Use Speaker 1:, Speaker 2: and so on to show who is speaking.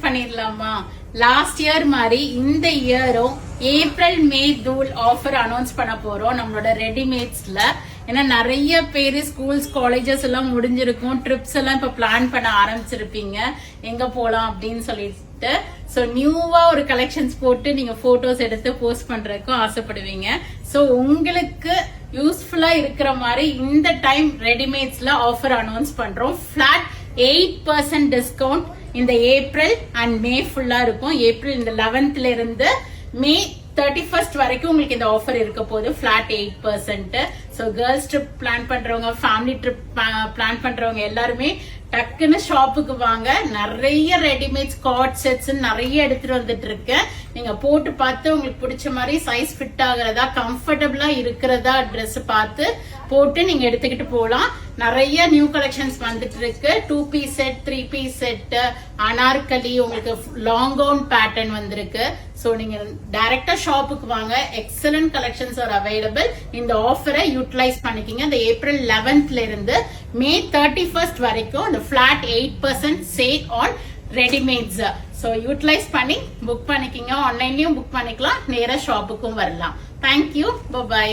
Speaker 1: பண்ணிடலாமா? Last year மாதிரி இந்த இயரும் ஏப்ரல் மே தூள் ஆஃபர் அனௌன்ஸ் பண்ண போறோம் நம்மளோட ரெடிமேட்ஸ்ல. ஏன்னா நிறைய பேரு ஸ்கூல்ஸ் காலேஜஸ் எல்லாம் முடிஞ்சிருக்கும், ட்ரிப்ஸ் எல்லாம் இப்ப பிளான் பண்ண ஆரம்பிச்சிருப்பீங்க எங்க போலாம் அப்படின்னு சொல்லிட்டு. சோ நியூவா ஒரு கலெக்ஷன்ஸ் போட்டு நீங்க போட்டோஸ் எடுத்து போஸ்ட் பண்றதுக்கும் ஆசைப்படுவீங்க. சோ உங்களுக்கு யூஸ்ஃபுல்லா இருக்கிற மாதிரி இந்த டைம் ரெடிமேட்ஸ்ல ஆஃபர் அனௌன்ஸ் பண்றோம். பிளாட் 8% டிஸ்கவுண்ட் இந்த ஏப்ரல் அண்ட் மே ஃபுல்லா இருக்கும். ஏப்ரல் இந்த 11th இருந்து மே 31st வரைக்கும் உங்களுக்கு இந்த ஆஃபர் இருக்க போது. Flat 8%. So girls trip plan பண்றவங்க, ஃபேமிலி ட்ரிப் பிளான் பண்றவங்க எல்லாருமே டக்குன்னு ஷாப்புக்கு வாங்க. நிறைய ரெடிமேட்ஸ் காட் செட்ஸ் நிறைய எடுத்துட்டு வந்துட்டு இருக்கேன். நீங்க போட்டு பார்த்து உங்களுக்கு பிடிச்ச மாதிரி சைஸ் ஃபிட் ஆகுறதா, கம்ஃபர்டபுளா இருக்கிறதா ட்ரெஸ் பார்த்து போட்டு நீங்க எடுத்துக்கிட்டு போகலாம். நிறைய நியூ கலெக்ஷன்ஸ் வந்துட்டு இருக்கு. 2 piece set, 3 piece set, anarkali, உங்களுக்கு லாங் கவுன் பேட்டர்ன் வந்திருக்கு. சோ நீங்க டைரக்டா ஷாப்புக்கு வாங்க. Excellent collections are available. இந்த ஆஃபரை யூட்டிலைஸ் பண்ணிக்கிங்க. இந்த ஏப்ரல் 11th இருந்து மே 31st வரைக்கும் இந்த flat 8% sale on readymades. So utilise பண்ணி புக் பண்ணிக்கிங்க. ஆன்லைன்லயும் புக் பண்ணிக்கலாம், நேரா ஷாப்புக்கும் வரலாம். Thank you, by.